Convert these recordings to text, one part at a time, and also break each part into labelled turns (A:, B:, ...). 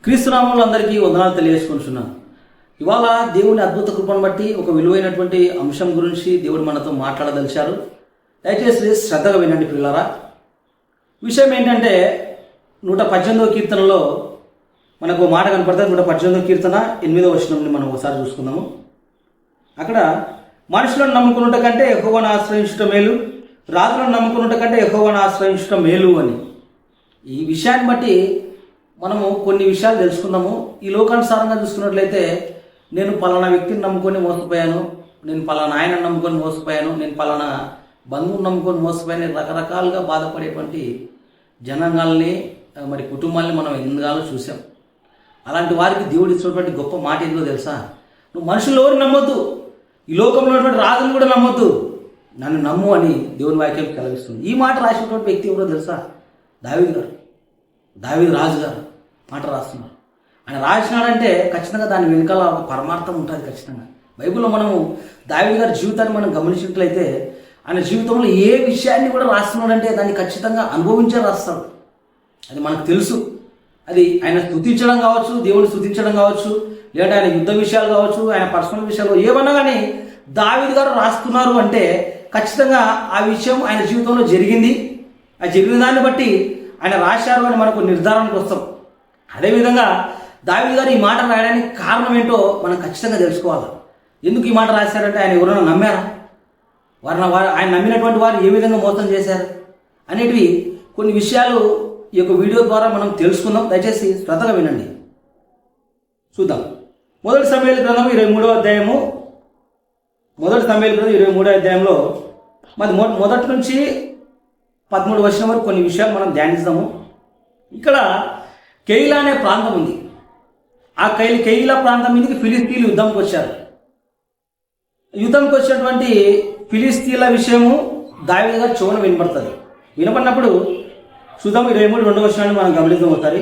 A: క్రీస్తునామంలో అందరికీ వందనాలు తెలియజేసుకుంటున్నాను. ఇవాళ దేవుని అద్భుత కృపను బట్టి ఒక విలువైనటువంటి అంశం గురించి దేవుడు మనతో మాట్లాడదలిచారు. దయచేసి శ్రద్ధగా వినండి పిల్లరా. విషయం ఏంటంటే 118వ కీర్తనలో మనకు మాట కనపడుతుంది. 118వ కీర్తన 8వ వచనంని మనం ఒకసారి చూసుకుందాము. అక్కడ మనుషులను నమ్ముకున్నట కంటే యెహోవాను ఆశ్రయించడం మేలు, రాజులను నమ్ముకున్నట కంటే యెహోవాను ఆశ్రయించడం మేలు అని. ఈ విషయాన్ని బట్టి మనము కొన్ని విషయాలు తెలుసుకుందాము. ఈ లోకానుసారంగా చూసుకున్నట్లయితే నేను పలానా వ్యక్తిని నమ్ముకొని మోసపోయాను, నేను పలానా ఆయన నమ్ముకొని మోసపోయాను, నేను పలానా బంధువుని నమ్ముకొని మోసపోయాను, రకరకాలుగా బాధపడేటువంటి జనాంగాల్ని మరి కుటుంబాల్ని మనం ఎంతగానో చూసాం. అలాంటి వారికి దేవుడు ఇచ్చినటువంటి గొప్ప మాట ఏందో తెలుసా? నువ్వు మనుషులు ఎవరు నమ్మొద్దు, ఈ లోకంలో ఉన్నటువంటి రాజును కూడా నమ్మొద్దు, నన్ను నమ్ము అని దేవుని వాక్యం కలిగిస్తుంది. ఈ మాట రాసినటువంటి వ్యక్తి ఎవరో తెలుసా? దావీదు గారు, దావీదు రాజు గారు మాట రాస్తున్నారు. ఆయన రాసినాడంటే ఖచ్చితంగా దాని వెనుకాల ఒక పరమార్థం ఉంటుంది. ఖచ్చితంగా బైబిల్లో మనము దావీదు గారి జీవితాన్ని మనం గమనించినట్లయితే ఆయన జీవితంలో ఏ విషయాన్ని కూడా రాస్తున్నాడంటే దాన్ని ఖచ్చితంగా అనుభవించే రాస్తాడు. అది మనకు తెలుసు. అది ఆయన స్తుతించడం కావచ్చు, దేవుని స్తుతించడం కావచ్చు, లేదంటే ఆయన యుద్ధ విషయాలు కావచ్చు, ఆయన పర్సనల్ విషయాలు ఏమన్నా కానీ దావీదు గారు రాస్తున్నారు అంటే ఖచ్చితంగా ఆ విషయం ఆయన జీవితంలో జరిగింది. ఆ జరిగిన దాన్ని బట్టి ఆయన రాశారు అని మనకు నిర్ధారణకు వస్తాం. అదేవిధంగా దావీదు గారు ఈ మాట రాయడానికి కారణం ఏంటో మనం ఖచ్చితంగా తెలుసుకోవాలి. ఎందుకు ఈ మాట రాశారంటే ఆయన ఎవరైనా నమ్మారా, ఆయన నమ్మినటువంటి వారు ఏ విధంగా మోసం చేశారు అనేటివి కొన్ని విషయాలు ఈ యొక్క వీడియో ద్వారా మనం తెలుసుకుందాం. దయచేసి శ్రద్ధగా వినండి. చూద్దాం. మొదటి సమూయేలు గ్రంథం 23వ అధ్యాయము. మొదటి సమూయేలు గ్రంథం 23వ అధ్యాయంలో మరి మొదటి నుంచి 13 వచనం వరకు కొన్ని విషయాలు మనం ధ్యానిస్తాము. ఇక్కడ కెయిలా అనే ప్రాంతం ఉంది. ఆ కెయిలా ప్రాంతం మీదకి ఫిలిస్తీన్లు యుద్ధంకి వచ్చారు. యుద్ధంకి వచ్చినటువంటి ఫిలిస్తీన్ల విషయము దావీదు గారి చెవున వినపడుతుంది. వినపడినప్పుడు చూద్దాం. 23 వచనాన్ని మనం గమనిద్దాం ఒకసారి.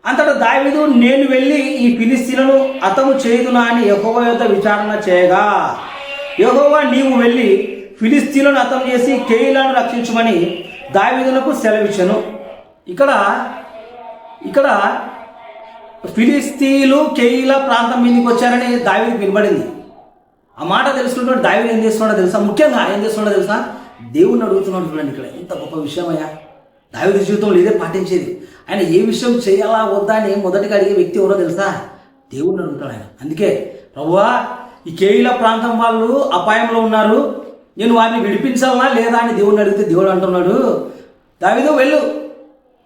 A: అంతటా దావీదు, నేను వెళ్ళి ఈ ఫిలిస్తీన్లను హతము చేయుదునా అని యెహోవా యొద్ద విచారణ చేయగా, యెహోవా నీవు వెళ్ళి ఫిలిస్తీన్లను హతం చేసి కెయిలాను రక్షించమని దావీదునకు సెలవిచ్చెను. ఇక్కడ ఫిలిస్తీన్లు కెయిలా ప్రాంతం మీదకి వచ్చారని దావీదుకు వినబడింది. ఆ మాట తెలుసుకుంటే దావీదు ఏం చేస్తున్నాడో తెలుసా? ముఖ్యంగా ఏం చేస్తున్నాడో తెలుసా? దేవుణ్ణి అడుగుతున్నాడు. చూడండి, ఇక్కడ ఎంత గొప్ప విషయమయ్యా. దావీదు జీవితంలో ఇదే పాటించేది. ఆయన ఏ విషయం చేయాలా వద్దా అని మొదటిగా అడిగే వ్యక్తి ఎవరో తెలుసా? దేవుణ్ణి అడుగుతాడు ఆయన. అందుకే, ప్రభువా ఈ కెయిలా ప్రాంతం వాళ్ళు అపాయంలో ఉన్నారు, నేను వారిని విడిపించాలనా లేదా అని దేవుణ్ణి అడిగితే దేవుడు అంటున్నాడు, దావీదు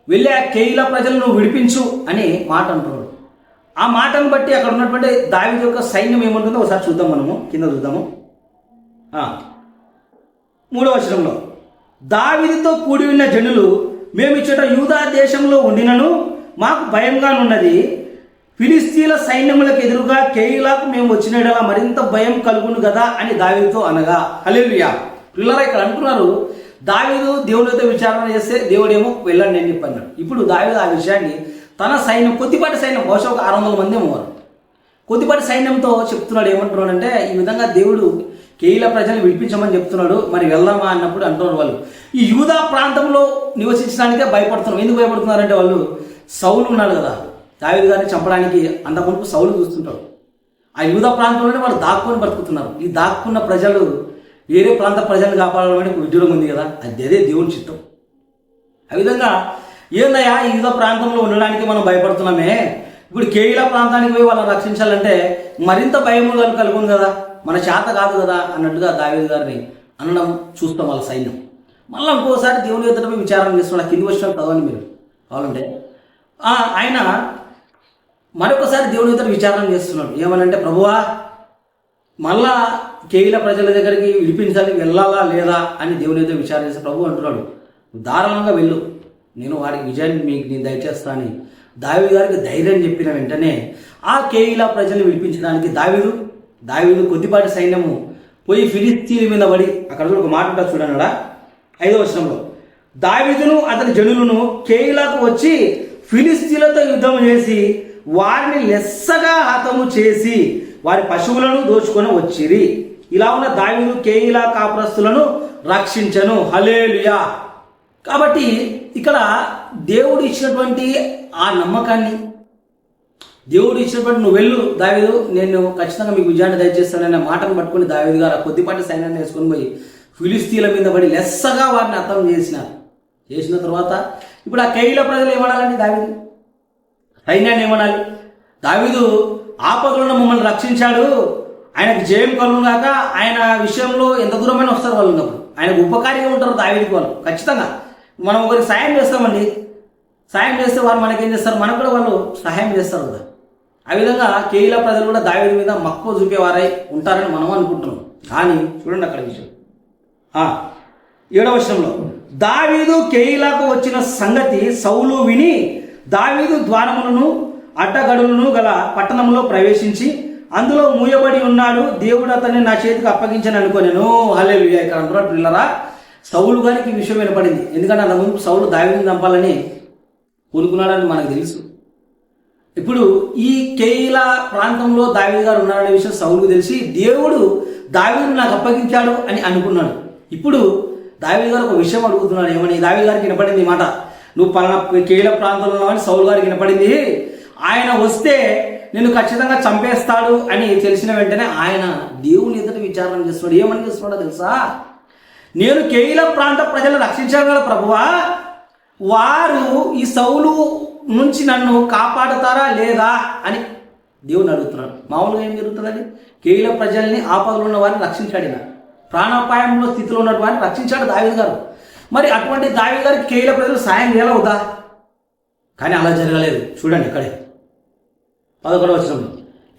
A: వెళ్ళి ఆ కెయిలా ప్రజలను విడిపించు అని మాట అంటున్నాడు. ఆ మాటను బట్టి అక్కడ ఉన్నటువంటి దావీదు యొక్క సైన్యం ఏముంటుందో ఒకసారి చూద్దాం. మనము కింద చూద్దాము. 3వ వచనంలో, దావీదుతో కూడి ఉన్న జనులు, మేము ఇచ్చట యూదా దేశంలో ఉండినను మాకు భయంగానున్నది, ఫిలిస్తీన్ల సైన్యములకు ఎదురుగా కెయిలాకు మేము వచ్చినలా మరింత భయం కలుగును కదా అని దావీదుతో అనగా. హల్లెలూయా. పిల్లరా, ఇక్కడ అంటున్నారు దావీదు దేవునితో విచారణ చేస్తే దేవుడేమో వెళ్ళండి అని చెప్పన్నాడు. ఇప్పుడు దావీదు ఆ విషయాన్ని తన సైన్యం, కొద్దిపాటి సైన్యం, బహుశా ఒక 600 మంది ఏమో వారు, కొద్దిపాటి సైన్యంతో చెప్తున్నాడు. ఏమంటున్నాడు అంటే, ఈ విధంగా దేవుడు కెయిలా ప్రజలను విడిపించమని చెప్తున్నాడు, మరి వెళ్దామా అన్నప్పుడు అంటున్నారు వాళ్ళు, ఈ యూదా ప్రాంతంలో నివసించడానికే భయపడుతున్నాం. ఎందుకు భయపడుతున్నారంటే వాళ్ళు సౌలు ఉన్నాడు కదా, దావీదు గారిని చంపడానికి అంత మునుపు సౌలు చూస్తుంటాడు. ఆ యూదా ప్రాంతంలోనే వాళ్ళు దాక్కుని బ్రతుకుతున్నారు. ఈ దాక్కున్న ప్రజలు వేరే ప్రాంత ప్రజలను కాపాడాలని ఒక విడ్డూరం ఉంది కదా, అదే దేవుని చిత్తం. ఆ విధంగా ఏందయ్యా ఈ యూదా ప్రాంతంలో ఉండడానికి మనం భయపడుతున్నామే, ఇప్పుడు కెయిలా ప్రాంతానికి పోయి వాళ్ళని రక్షించాలంటే మరింత భయము కలుగును కదా, మన చేత కాదు కదా అన్నట్టుగా దావీదు గారిని అనడం చూస్తాం వాళ్ళ సైన్యం. మళ్ళీ ఇంకోసారి దేవుని ఎదుట విచారణ చేస్తున్నాడు. కింది వచ్చిన చదవండి మీరు కావాలంటే. ఆయన మరొకసారి దేవుని ఎదుట విచారణ చేస్తున్నాడు. ఏమనంటే, ప్రభువా మళ్ళా కెయిలా ప్రజల దగ్గరికి విడిపించాలి, వెళ్ళాలా లేదా అని దేవుని ఎదుట విచారణ చేస్తే ప్రభు అంటున్నాడు, ధారాళంగా వెళ్ళు, నేను వారికి విజయాన్ని మీకు నేను దయచేస్తా అని దావీదు గారికి ధైర్యం చెప్పిన వెంటనే ఆ కెయిలా ప్రజల్ని విడిపించడానికి దావీదు కొద్దిపాటి సైన్యము పోయి ఫిలిస్తీన్ల మీద పడి, అక్కడ కూడా ఒక మాట ఉంటుంది చూడండి 5వ వచనంలో, దావీదును అతని జనులను కెయిలాకు వచ్చి ఫిలిస్తీన్లతో యుద్ధం చేసి వారిని లెస్సగా హతము చేసి వారి పశువులను దోచుకొని వచ్చిరి. ఇలా ఉన్న దావీదు కెయిలా కాపురస్తులను రక్షించను. హల్లెలూయా. కాబట్టి ఇక్కడ దేవుడు ఇచ్చినటువంటి ఆ నమ్మకాన్ని, దేవుడు ఇచ్చినటువంటి నువ్వు వెళ్ళు దావీదు, నేను ఖచ్చితంగా మీకు విజయాన్ని దయచేస్తాననే మాటను పట్టుకుని దావీదు గారు ఆ కొద్దిపాటి సైన్యాన్ని వేసుకొని పోయి ఫిలిస్తీన్ల మీద పడి లెస్సగా వారిని అంతం చేసిన తర్వాత ఇప్పుడు ఆ కెయీలా ప్రజలు ఏమనాలండి? దావీదు సైన్యాన్ని ఏమనాలి? దావీదు ఆపదలను మమ్మల్ని రక్షించాడు, ఆయనకు జయం కలుగు కాక ఆయన విషయంలో ఎంత దూరమైనా వస్తారు వాళ్ళు ఉన్నప్పుడు, ఆయనకు ఉపకారిగా ఉంటారు దావీదుకి వాళ్ళు. ఖచ్చితంగా మనం ఒకరికి సాయం చేస్తామండి, సాయం చేస్తే వారు మనకేం చేస్తారు, మనకు కూడా వాళ్ళు సహాయం చేస్తారు కదా. ఆ విధంగా కెయీలా ప్రజలు కూడా దావీదు మీద మక్కువ చూపేవారై ఉంటారని మనం అనుకుంటున్నాం. కానీ చూడండి అక్కడ విషయం 7వ వచనంలో, దావీదు కెయీలాకు వచ్చిన సంగతి సౌలు విని దావీదు ద్వారములను అడ్డగడులను గల పట్టణంలో ప్రవేశించి అందులో మూయబడి ఉన్నాడు, దేవుడు అతన్ని నా చేతికి అప్పగించని అనుకోనేను. హల్లెలూయా. ఇక్కడ అంటున్నాడు పిల్లరా, సౌలు గారికి ఈ విషయం వినపడింది. ఎందుకంటే అంత ముందు సౌలు దావీదుని చంపాలని కోరుకున్నాడని మనకు తెలుసు. ఇప్పుడు ఈ కెయీలా ప్రాంతంలో దావీదు గారు ఉన్నాడనే విషయం సౌలుకు తెలిసి దేవుడు దావీదుని నాకు అప్పగించాడు అని అనుకున్నాడు. ఇప్పుడు దావీదు గారు ఒక విషయం అడుగుతున్నాడు. ఏమని? దావీదు గారికి వినపడింది ఈ మాట, నువ్వు పలానా కెయీలా ప్రాంతంలో ఉన్నావని సౌలు గారికి వినపడింది, ఆయన వస్తే నేను ఖచ్చితంగా చంపేస్తాడు అని తెలిసిన వెంటనే ఆయన దేవుని ఎదుట విచారణ చేస్తున్నాడు. ఏమని చేస్తున్నాడో తెలుసా? నేను కెయీలా ప్రాంత ప్రజలను రక్షించగల ప్రభువా, వారు ఈ సౌలు నుంచి నన్ను కాపాడుతారా లేదా అని దేవుని అడుగుతున్నాడు. మామూలుగా ఏం జరుగుతుందండి? కెయీలా ప్రజల్ని ఆపదలు ఉన్న వారిని రక్షించాడు, ఇలా ప్రాణాపాయంలో స్థితిలో ఉన్న వారిని రక్షించాడు దావీదు గారు. మరి అటువంటి దావీదు గారికి కెయీలా ప్రజలు సాయం చేయలేవుదా? కానీ అలా జరగలేదు. చూడండి ఇక్కడే 11వ వచనంలో,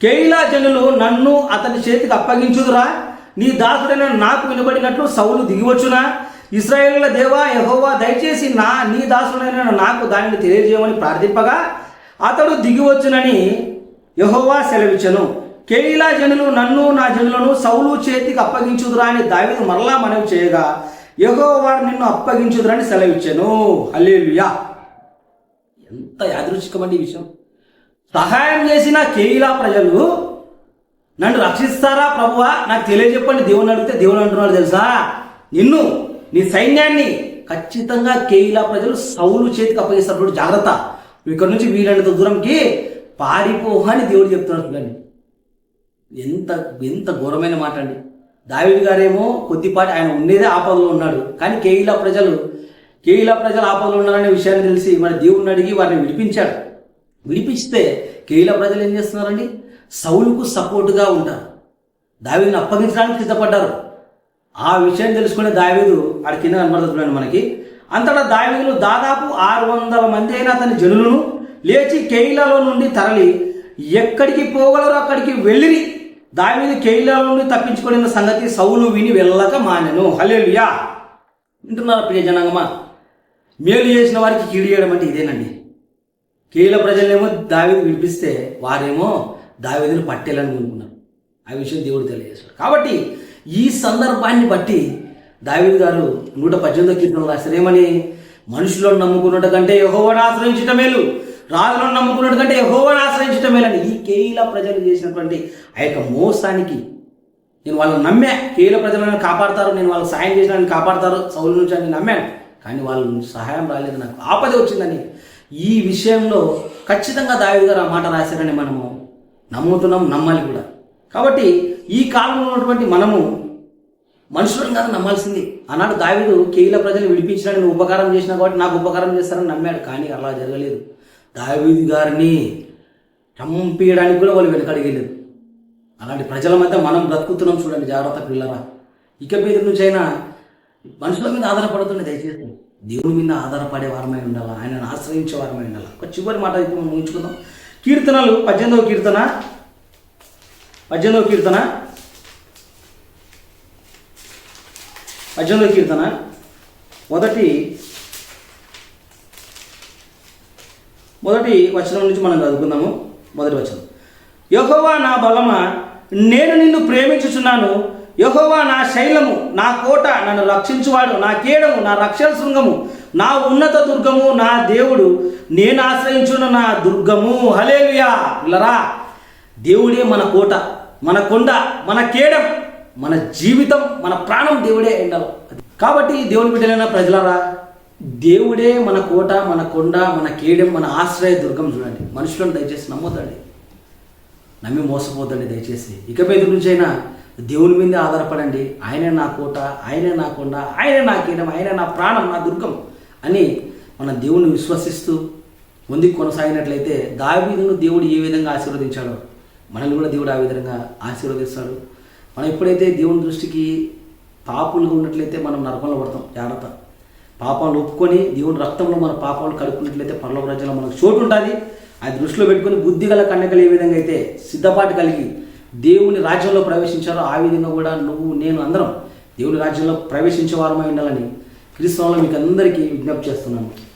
A: కెయీలా జనులు నన్ను అతని చేతికి అప్పగించుదురా, నీ దాసుడైన నాకు వినబడినట్లు సౌలు దిగివచ్చునా? ఇశ్రాయేలుల దేవా యెహోవా, దయచేసి నీ దాసుడైన నాకు దానిని తెలియజేయమని ప్రార్థింపగా అతడు దిగివచ్చునని యెహోవా సెలవిచ్చెను. కెయీలా జనులు నన్ను నా జనులను సౌలు చేతికి అప్పగించుదురా అని దావీదు మరలా మనవి చేయగా యెహోవా నిన్ను అప్పగించుదురని సెలవిచ్చెను. హల్లెలూయా. ఎంత యాదృచ్ఛికమండి ఈ విషయం. సహాయం చేసిన కెయీలా ప్రజలు నన్ను రక్షిస్తారా ప్రభువా, నాకు తెలియజెప్పండి దేవుని అడిగితే దేవుడు అంటున్నాడు తెలుసా, నిన్ను నీ సైన్యాన్ని ఖచ్చితంగా కెయీలా ప్రజలు సౌలు చేతికి అప్పగిస్తారు, జాగ్రత్త, నువ్వు ఇక్కడ నుంచి వీలైనంత దూరంకి పారిపోహని దేవుడు చెప్తున్నాడు. చూడండి ఎంత ఎంత ఘోరమైన మాట అండి. దావీదు గారేమో కొద్దిపాటి ఆయన ఉండేదే ఆపదలో ఉన్నాడు, కానీ కెయీలా ప్రజలు ఆపదలో ఉన్నారనే విషయాన్ని తెలిసి మన దేవుడిని అడిగి వారిని విడిపించాడు. విడిపిస్తే కెయీలా ప్రజలు ఏం చేస్తున్నారండి? సౌలుకు సపోర్టుగా ఉంటారు, దావీదుని అప్పగించడానికి సిద్ధపడ్డారు. ఆ విషయం తెలుసుకునే దావీదు ఆడ కింద కనబడుతున్నాడు మనకి. అంతటా దావీదులు దాదాపు 600 మంది అయిన అతని జనులను లేచి కెయీలాలో నుండి తరలి ఎక్కడికి పోగలరో అక్కడికి వెళ్ళిరి. దావీదు కెయీలాలో నుండి తప్పించుకున్న సంగతి సౌలు విని వెళ్ళక మానెను. హల్లెలూయా. వింటున్నారా ప్రియ జనాంగమా? మేలు చేసిన వారికి కీడు చేయడం అంటే ఇదేనండి. కెయీలా ప్రజలనేమో దావీదు విడిపిస్తే వారేమో దావీదుని పట్టేయాలని అనుకున్నారు. ఆ విషయం దేవుడు తెలియజేశాడు. కాబట్టి ఈ సందర్భాన్ని బట్టి దావీదు గారు 118వ కీర్తనలో రాశారు. ఏమని? మనుషులను నమ్ముకున్నట్టు కంటే యెహోవాను ఆశ్రయించటం మేలు, రాజులను నమ్ముకున్నట్టు కంటే యెహోవాను ఆశ్రయించటం మేలని ఈ కెయీలా ప్రజలు చేసినటువంటి ఆ యొక్క మోసానికి నేను వాళ్ళని నమ్మా, కెయీలా ప్రజలను కాపాడతారు, నేను వాళ్ళకి సాయం చేసిన కాపాడతారు సౌలు నుంచి అని నమ్మాను, కానీ వాళ్ళ నుంచి సహాయం రాలేదు, నాకు ఆపద వచ్చిందని ఈ విషయంలో ఖచ్చితంగా దావీదు గారు ఆ మాట రాశారని మనము నమ్ముతున్నాం, నమ్మాలి కూడా. కాబట్టి ఈ కాలంలో ఉన్నటువంటి మనము మనుషులను కాదు నమ్మాల్సింది. ఆనాడు దావీదు కెయీలా ప్రజలు విడిపించడానికి నువ్వు ఉపకారం చేసినా కాబట్టి నాకు ఉపకారం చేస్తారని నమ్మాడు, కానీ అలా జరగలేదు. దావీదు గారిని చంపేయడానికి కూడా వాళ్ళు వెనకడిగలేదు. అలాంటి ప్రజల మధ్య మనం బ్రతుకుతున్నాం. చూడండి జాగ్రత్త పిల్లరా. ఇక మీద నుంచి అయినా మనుషుల మీద ఆధారపడుతుంది, దయచేసి దేవుని మీద ఆధారపడే వారమై ఉండాలి, ఆయనను ఆశ్రయించే వారమై ఉండాలి. ఒక చివరి మాట అయితే మనం ఉంచుకుందాం. కీర్తనలు 18వ కీర్తన మొదటి వచనం నుంచి మనం చదువుకుందాము. మొదటి వచనం, యెహోవా నా బలమా, నేను నిన్ను ప్రేమించుచున్నాను. యెహోవా నా శైలము, నా కోట, నన్ను రక్షించువాడు, నా కేడము, నా రక్షణ శృంగము, నా ఉన్నత దుర్గము, నా దేవుడు, నేను ఆశ్రయించున్న నా దుర్గము. హల్లెలూయా. పిల్లరా, దేవుడే మన కోట, మన కొండ, మన కేడం, మన జీవితం, మన ప్రాణం దేవుడే ఉండాలి. కాబట్టి దేవుని బిడ్డలైన ప్రజలరా, దేవుడే మన కోట, మన కొండ, మన కేడం, మన ఆశ్రయ దుర్గం. చూడండి, మనుషులను దయచేసి నమ్మొద్దండి. నమ్మి మోసపోద్దండి దయచేసి. ఇక మీద నుంచైనా దేవుని మీదే ఆధారపడండి. ఆయనే నా కోట, ఆయనే నా కొండ, ఆయనే నా కీడం, ఆయనే నా ప్రాణం, నా దుర్గం అని మన దేవుని విశ్వసిస్తూ ముందుకు కొనసాగినట్లయితే దావీదును దేవుడు ఏ విధంగా ఆశీర్వదించాడో మనల్ని కూడా దేవుడు ఆ విధంగా ఆశీర్వదిస్తాడు. మనం ఎప్పుడైతే దేవుని దృష్టికి పాపులుగా ఉన్నట్లయితే మనం నరకంలో పడతాం. జాగ్రత్త. పాపాలు ఒప్పుకొని దేవుని రక్తంలో మన పాపాలు కడుక్కున్నట్లయితే పరలోక రాజ్యంలో మనకు చోటు ఉంటుంది. అది దృష్టిలో పెట్టుకొని బుద్ధి గల కన్యకలు ఏ విధంగా అయితే సిద్ధపాటు కలిగి దేవుని రాజ్యంలో ప్రవేశించారో ఆ విధంగా కూడా నువ్వు నేను అందరం దేవుని రాజ్యంలో ప్రవేశించే వారమై ఉండాలని క్రీస్తులో మీకు అందరికీ విజ్ఞప్తి చేస్తున్నాను.